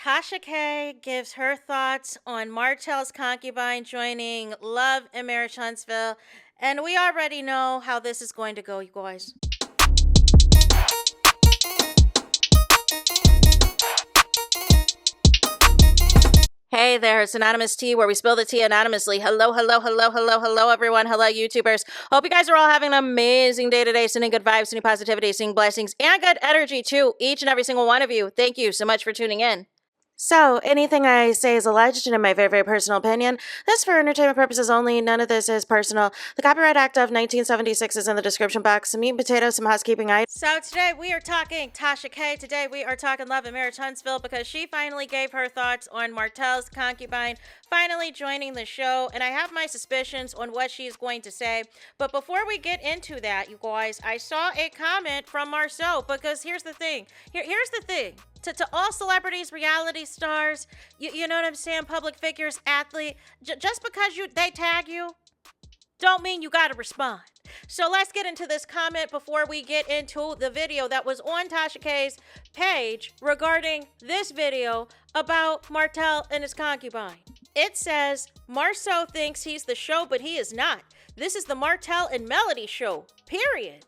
Tasha K gives her thoughts on Martell's concubine joining Love and Marriage Huntsville, and we already know how this is going to go, you guys. Hey there, it's Anonymous Tea, where we spill the tea anonymously. Hello, hello, hello, hello, hello, everyone. Hello, YouTubers. Hope you guys are all having an amazing day today, sending good vibes, sending positivity, sending blessings, and good energy to each and every single one of you. Thank you so much for tuning in. So, anything I say is alleged and in my very, very personal opinion. This for entertainment purposes only. None of this is personal. The Copyright Act of 1976 is in the description box. Some meat and potatoes, some housekeeping items. So today we are talking Tasha K. Today we are talking Love and Marriage Huntsville because she finally gave her thoughts on Martell's concubine finally joining the show. And I have my suspicions on what she's going to say. But before we get into that, you guys, I saw a comment from Marceau because here's the thing. Here's the thing. To all celebrities, reality stars, you know what I'm saying, public figures, athlete, just because they tag you, don't mean you gotta respond. So let's get into this comment before we get into the video that was on Tasha K's page regarding this video about Martell and his concubine. It says, Marceau thinks he's the show, but he is not. This is the Martell and Melody show, period.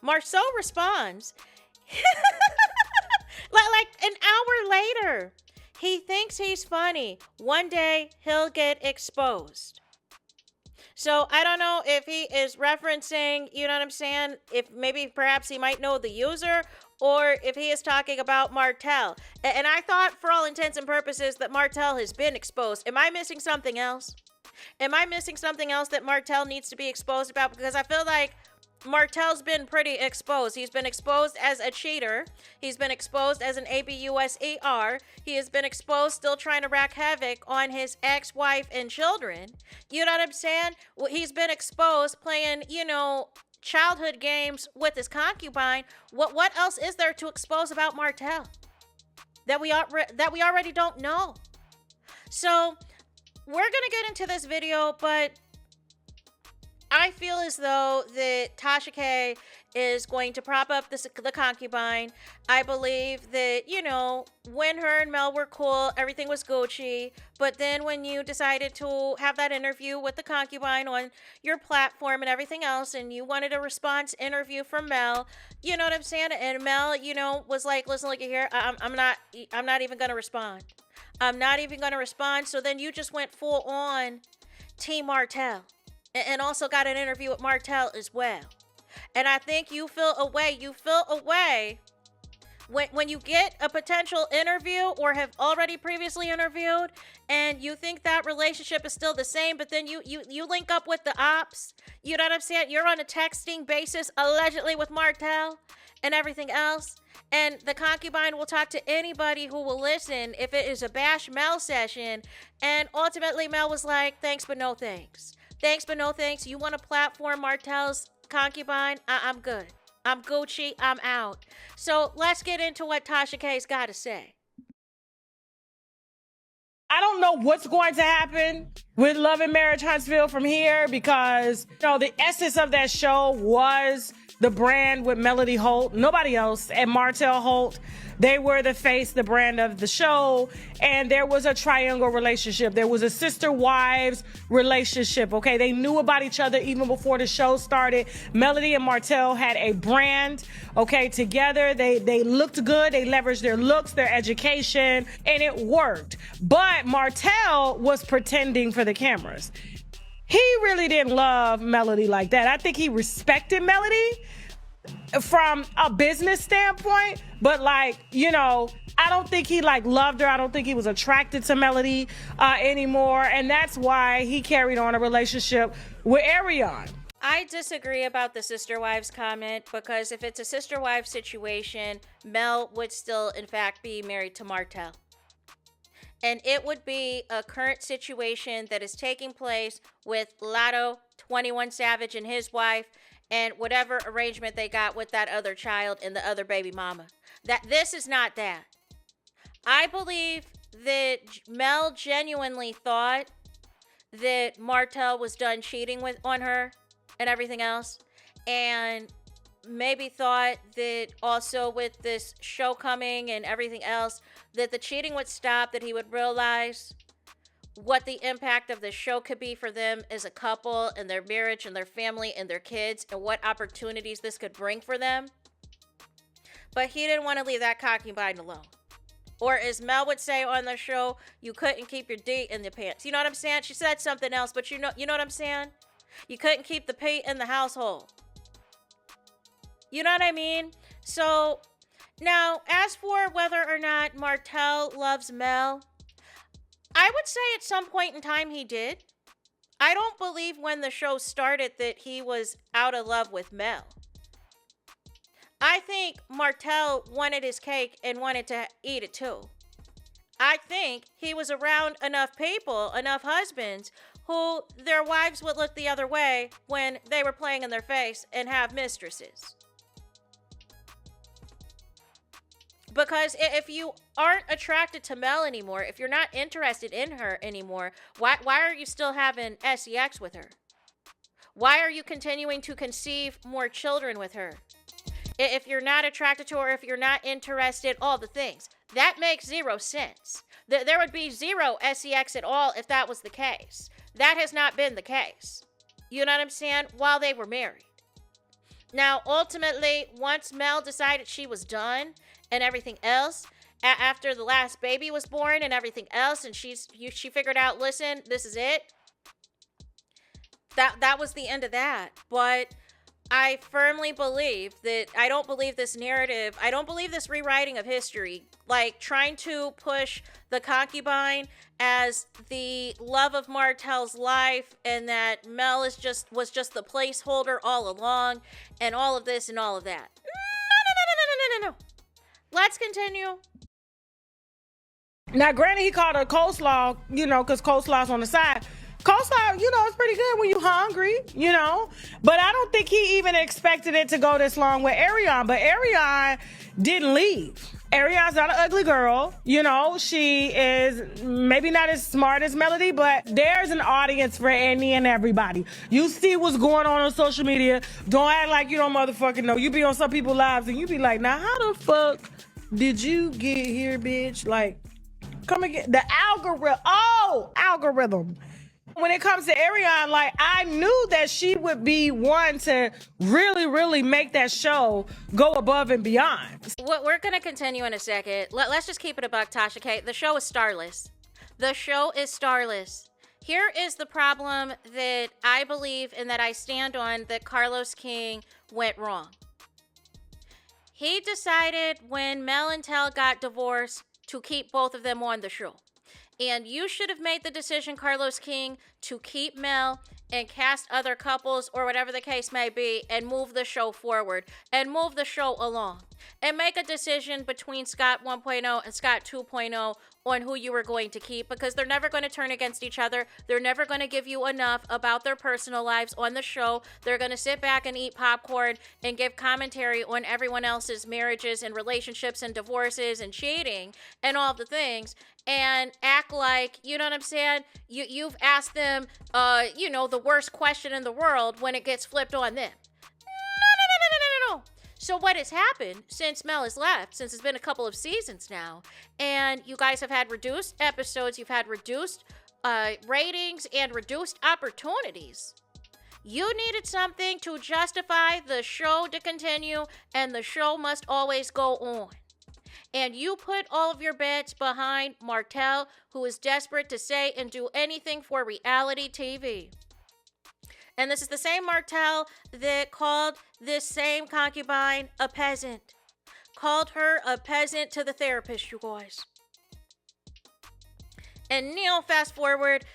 Marceau responds, like an hour later, he thinks he's funny. One day he'll get exposed. So I don't know if he is referencing, you know what I'm saying? If maybe perhaps he might know the user, or if he is talking about Martell. And I thought for all intents and purposes that Martell has been exposed. Am I missing something else? Am I missing something else that Martell needs to be exposed about? Because I feel like Martell's been pretty exposed. He's been exposed as a cheater. He's been exposed as an ABUSER. He has been exposed still trying to wreak havoc on his ex-wife and children. You know what I'm saying? Well, he's been exposed playing, childhood games with his concubine. What else is there to expose about Martell that we already don't know? So we're gonna get into this video, but I feel as though that Tasha K is going to prop up the concubine. I believe that, when her and Mel were cool, everything was Gucci. But then when you decided to have that interview with the concubine on your platform and everything else, and you wanted a response interview from Mel, you know what I'm saying? And Mel, was like, listen, look at here. I'm not even going to respond. I'm not even going to respond. So then you just went full on Team Martell. And also got an interview with Martell as well. And I think you feel a way when you get a potential interview or have already previously interviewed and you think that relationship is still the same, but then you link up with the ops. You know what I'm saying? You're on a texting basis allegedly with Martell and everything else. And the concubine will talk to anybody who will listen if it is a bash Mel session. And ultimately Mel was like, thanks, but no thanks. Thanks, but no thanks. You want to platform Martell's concubine? I'm good. I'm Gucci. I'm out. So let's get into what Tasha K's got to say. I don't know what's going to happen with Love and Marriage Huntsville from here because, the essence of that show was the brand with Melody Holt, nobody else, and Martell Holt. They were the face, the brand of the show, and there was a triangle relationship. There was a sister-wives relationship, okay? They knew about each other even before the show started. Melody and Martell had a brand, okay, together. They looked good. They leveraged their looks, their education, and it worked. But Martell was pretending for the cameras. He really didn't love Melody like that. I think he respected Melody from a business standpoint, but I don't think he loved her. I don't think he was attracted to Melody anymore, and that's why he carried on a relationship with Ariane. I disagree about the sister wives comment because if it's a sister wives situation, Mel would still in fact be married to Martell. And it would be a current situation that is taking place with Latto, 21 Savage, and his wife, and whatever arrangement they got with that other child and the other baby mama. That this is not that. I believe that Mel genuinely thought that Martell was done cheating on her and everything else. And maybe thought that also with this show coming and everything else, that the cheating would stop, that he would realize what the impact of the show could be for them as a couple and their marriage and their family and their kids and what opportunities this could bring for them. But he didn't want to leave that concubine alone. Or as Mel would say on the show, you couldn't keep your D in your pants. You know what I'm saying? She said something else, but you know what I'm saying? You couldn't keep the P in the household. You know what I mean? So now, as for whether or not Martell loves Mel, I would say at some point in time he did. I don't believe when the show started that he was out of love with Mel. I think Martell wanted his cake and wanted to eat it too. I think he was around enough people, enough husbands, who their wives would look the other way when they were playing in their face and have mistresses. Because if you aren't attracted to Mel anymore, if you're not interested in her anymore, why are you still having sex with her? Why are you continuing to conceive more children with her? If you're not attracted to her, if you're not interested, all the things. That makes zero sense. There would be zero sex at all if that was the case. That has not been the case. You know what I'm saying? While they were married. Now, ultimately, once Mel decided she was done and everything else, after the last baby was born and everything else, and she figured out, listen, this is it. That was the end of that. But I firmly believe that I don't believe this narrative. I don't believe this rewriting of history, like trying to push the concubine as the love of Martell's life, and that Mel was just the placeholder all along, and all of this and all of that. No. Let's continue. Now, granted, he called her coleslaw, because coleslaw's on the side. Coleslaw, it's pretty good when you hungry, But I don't think he even expected it to go this long with Ariane. But Ariane didn't leave. Ariane's not an ugly girl. She is maybe not as smart as Melody, but there's an audience for any and everybody. You see what's going on social media. Don't act like you don't motherfucking know. You be on some people's lives and you be like, now how the fuck did you get here, bitch? Like, come again. The algorithm. When it comes to Ariane, like, I knew that she would be one to really, really make that show go above and beyond. We're going to continue in a second. Let's just keep it a buck, Tasha K. The show is starless. The show is starless. Here is the problem that I believe and that I stand on that Carlos King went wrong. He decided when Mel and Tel got divorced to keep both of them on the show. And you should have made the decision, Carlos King, to keep Mel and cast other couples or whatever the case may be and move the show forward and move the show along and make a decision between Scott 1.0 and Scott 2.0 on who you were going to keep, because they're never going to turn against each other. They're never going to give you enough about their personal lives on the show. They're going to sit back and eat popcorn and give commentary on everyone else's marriages and relationships and divorces and cheating and all the things, and act like, you know what I'm saying? You've asked them, the worst question in the world when it gets flipped on them. No. So what has happened since Mel has left, since it's been a couple of seasons now, and you guys have had reduced episodes, you've had reduced ratings and reduced opportunities. You needed something to justify the show to continue, and the show must always go on. And you put all of your bets behind Martell, who is desperate to say and do anything for reality TV. And this is the same Martell that called this same concubine a peasant. Called her a peasant to the therapist, you guys. And Neil, fast forward,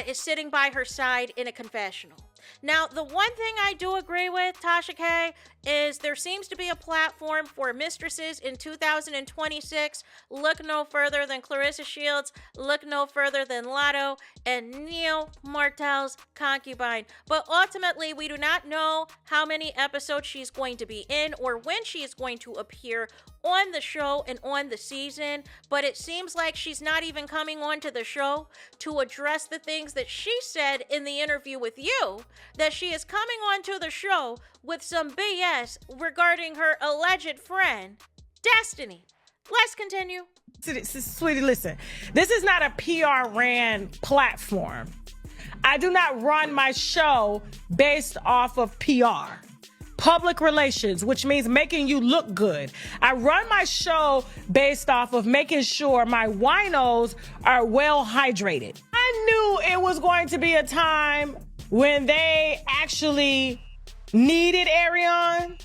is sitting by her side in a confessional. Now, the one thing I do agree with, Tasha K, is there seems to be a platform for mistresses in 2026. Look no further than Clarissa Shields. Look no further than Lotto and Neil Martell's concubine. But ultimately, we do not know how many episodes she's going to be in or when she is going to appear on the show and on the season, but it seems like she's not even coming onto the show to address the things that she said in the interview with you, that she is coming onto the show with some BS regarding her alleged friend, Destiny. Let's continue. Sweetie, listen, this is not a PR ran platform. I do not run my show based off of PR. Public relations, which means making you look good. I run my show based off of making sure my winos are well hydrated. I knew it was going to be a time when they actually needed Arion.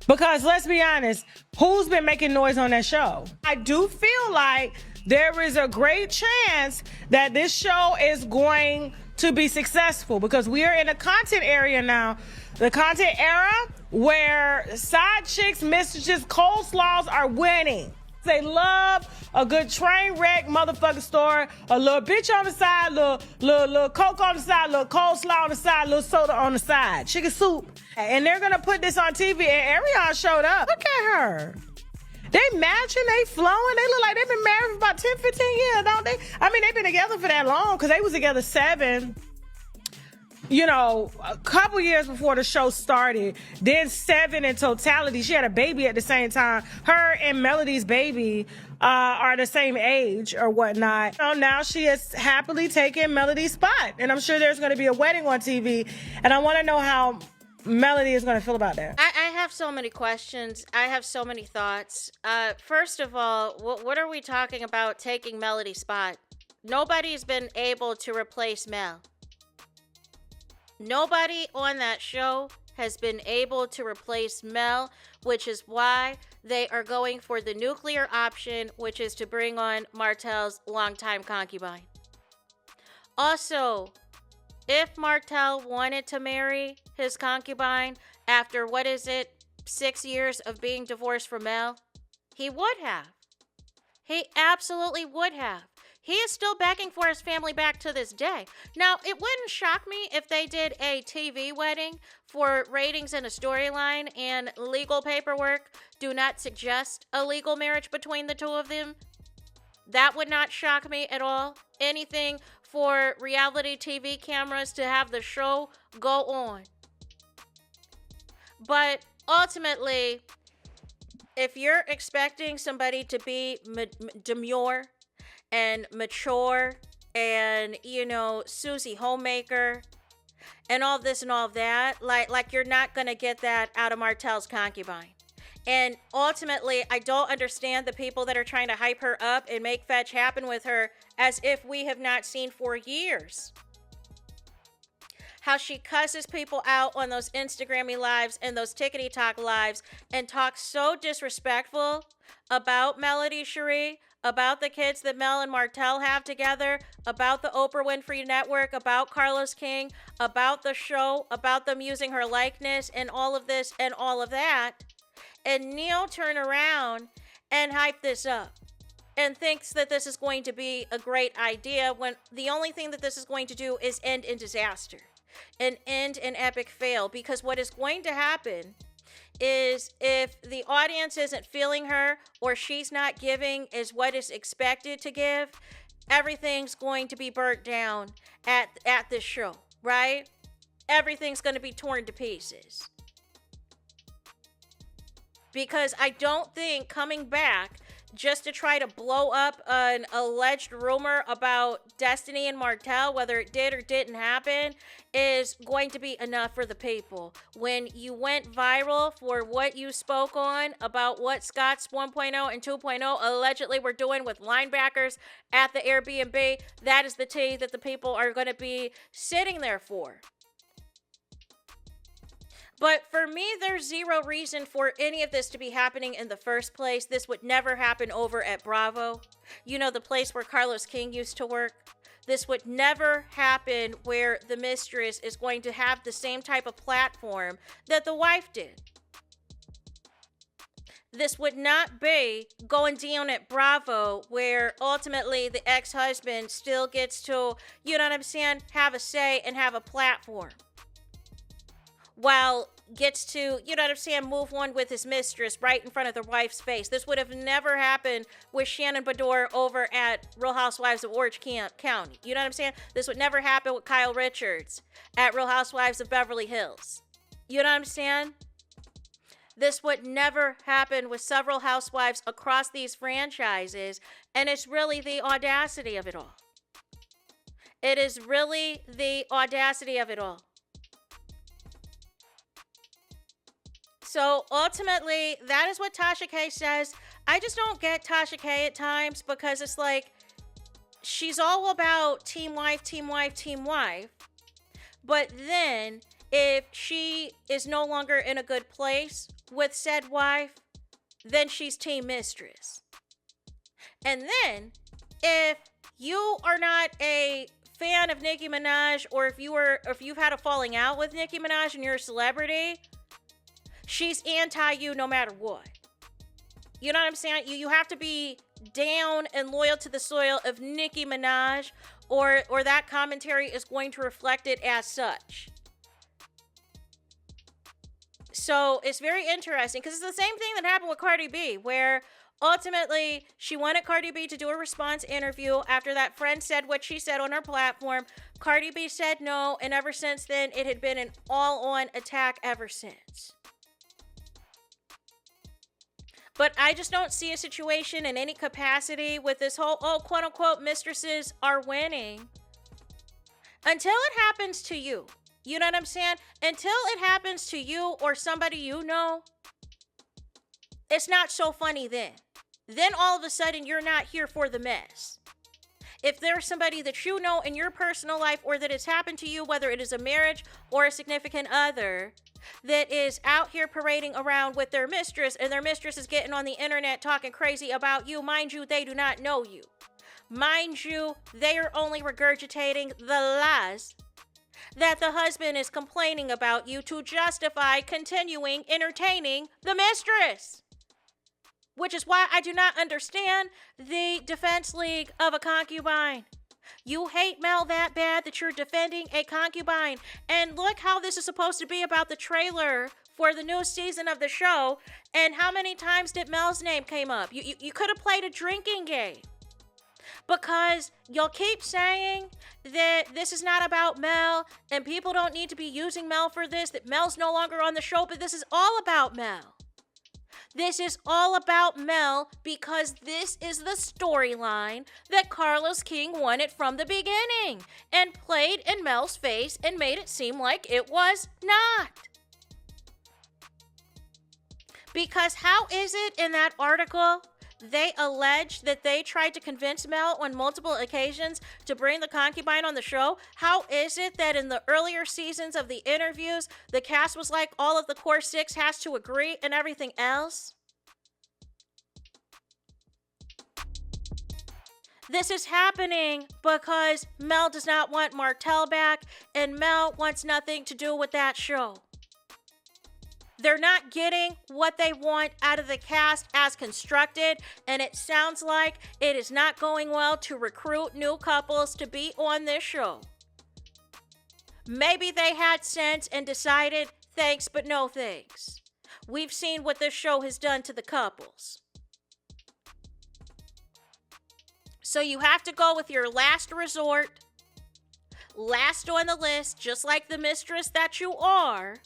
Because let's be honest, who's been making noise on that show? I do feel like there is a great chance that this show is going to be successful because we are in a content area now. The content era where side chicks, mistresses, coleslaws are winning. They love a good train wreck motherfucking story, a little bitch on the side, little coke on the side, little coleslaw on the side, little soda on the side, chicken soup. And they're gonna put this on TV and Arion showed up. Look at her. They matching, they flowing, they look like they've been married for about 10, 15 years, don't they? I mean, they've been together for that long because they was together 7, a couple years before the show started, then 7 in totality. She had a baby at the same time. Her and Melody's baby are the same age or whatnot. So now she is happily taking Melody's spot. And I'm sure there's going to be a wedding on TV. And I want to know how Melody is going to feel about that. I have so many questions. I have so many thoughts. First of all, what are we talking about taking Melody's spot? Nobody's been able to replace Mel. Nobody on that show has been able to replace Mel, which is why they are going for the nuclear option, which is to bring on Martell's longtime concubine. Also, if Martell wanted to marry his concubine after, 6 years of being divorced from Mel, he would have. He absolutely would have. He is still begging for his family back to this day. Now, it wouldn't shock me if they did a TV wedding for ratings and a storyline, and legal paperwork do not suggest a legal marriage between the two of them. That would not shock me at all. Anything for reality TV cameras to have the show go on. But ultimately, if you're expecting somebody to be demure and mature and, Susie Homemaker and all this and all that, like you're not going to get that out of Martell's concubine. And ultimately, I don't understand the people that are trying to hype her up and make fetch happen with her as if we have not seen for years. How she cusses people out on those Instagrammy lives and those Tickety Talk lives and talks so disrespectful about Melody Cherie, about the kids that Mel and Martell have together, about the Oprah Winfrey Network, about Carlos King, about the show, about them using her likeness and all of this and all of that. And Neil turn around and hype this up and thinks that this is going to be a great idea when the only thing that this is going to do is end in disaster and end in epic fail. Because what is going to happen is if the audience isn't feeling her or she's not giving is what is expected to give, everything's going to be burnt down at this show, right? Everything's going to be torn to pieces. Because I don't think coming back just to try to blow up an alleged rumor about Destiny and Martell, whether it did or didn't happen, is going to be enough for the people. When you went viral for what you spoke on about what Scott's 1.0 and 2.0 allegedly were doing with linebackers at the Airbnb, that is the tea that the people are going to be sitting there for. But for me, there's zero reason for any of this to be happening in the first place. This would never happen over at Bravo. The place where Carlos King used to work. This would never happen where the mistress is going to have the same type of platform that the wife did. This would not be going down at Bravo where ultimately the ex-husband still gets to, have a say and have a platform. While gets to, you know what I'm saying, move on with his mistress right in front of the wife's face. This would have never happened with Shannon Beador over at Real Housewives of Orange County. You know what I'm saying? This would never happen with Kyle Richards at Real Housewives of Beverly Hills. You know what I'm saying? This would never happen with several housewives across these franchises, and it's really the audacity of it all. It is really the audacity of it all. So ultimately, that is what Tasha K says. I just don't get Tasha K at times because it's like she's all about team wife, team wife, team wife. But then if she is no longer in a good place with said wife, then she's team mistress. And then if you are not a fan of Nicki Minaj, or if you've had a falling out with Nicki Minaj and you're a celebrity, she's anti you no matter what. You know what I'm saying? You have to be down and loyal to the soil of Nicki Minaj, or that commentary is going to reflect it as such. So it's very interesting because it's the same thing that happened with Cardi B, where ultimately she wanted Cardi B to do a response interview after that friend said what she said on her platform. Cardi B said no, and ever since then, it had been an all-on attack ever since. But I just don't see a situation in any capacity with this whole, quote-unquote, mistresses are winning. Until it happens to you. You know what I'm saying? Until it happens to you or somebody you know, it's not so funny then. Then all of a sudden, you're not here for the mess. If there's somebody that you know in your personal life or that has happened to you, whether it is a marriage or a significant other, that is out here parading around with their mistress, and their mistress is getting on the internet talking crazy about you, mind you, they do not know you. Mind you, they are only regurgitating the lies that the husband is complaining about you to justify continuing entertaining the mistress. Which is why I do not understand the defense league of a concubine. You hate Mel that bad that you're defending a concubine. And look how this is supposed to be about the trailer for the new season of the show. And how many times did Mel's name came up? You could have played a drinking game. Because y'all keep saying that this is not about Mel and people don't need to be using Mel for this, that Mel's no longer on the show, but this is all about Mel. This is all about Mel because this is the storyline that Carlos King wanted from the beginning and played in Mel's face and made it seem like it was not. Because how is it in that article they allege that they tried to convince Mel on multiple occasions to bring the concubine on the show? How is it that in the earlier seasons of the interviews, the cast was like, all of the core six has to agree and everything else? This is happening because Mel does not want Martell back, and Mel wants nothing to do with that show. They're not getting what they want out of the cast as constructed, and it sounds like it is not going well to recruit new couples to be on this show. Maybe they had sense and decided, thanks, but no thanks. We've seen what this show has done to the couples. So you have to go with your last resort, last on the list, just like the mistress that you are,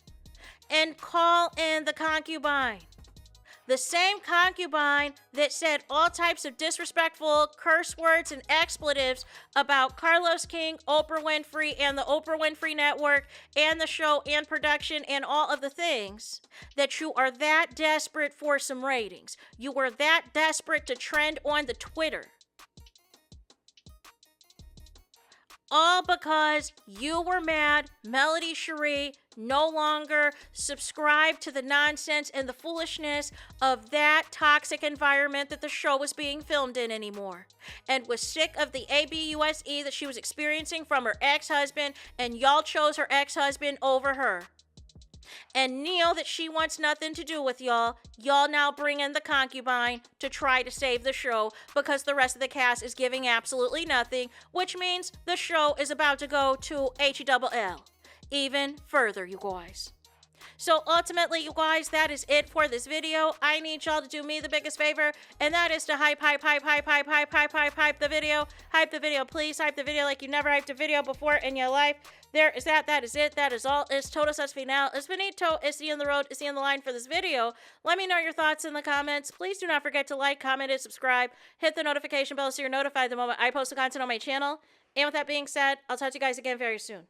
and call in the concubine. The same concubine that said all types of disrespectful curse words and expletives about Carlos King, Oprah Winfrey, and the Oprah Winfrey Network, and the show and production and all of the things, that you are that desperate for some ratings. You were that desperate to trend on the Twitter. All because you were mad Melody Cherie no longer subscribed to the nonsense and the foolishness of that toxic environment that the show was being filmed in anymore, and was sick of the abuse that she was experiencing from her ex-husband, and y'all chose her ex-husband over her. And Neil, that she wants nothing to do with y'all now bring in the concubine to try to save the show because the rest of the cast is giving absolutely nothing, which means the show is about to go to HELL even further, you guys. So ultimately, you guys, that is it for this video. I need y'all to do me the biggest favor, and that is to hype the video. Hype the video, please. Hype the video like you never hyped a video before in your life. There is that. That is it. That is all. It's Todos Us Final. It's Benito. Is he on the road? Is he on the line for this video? Let me know your thoughts in the comments. Please do not forget to like, comment, and subscribe. Hit the notification bell so you're notified the moment I post the content on my channel. And with that being said, I'll talk to you guys again very soon.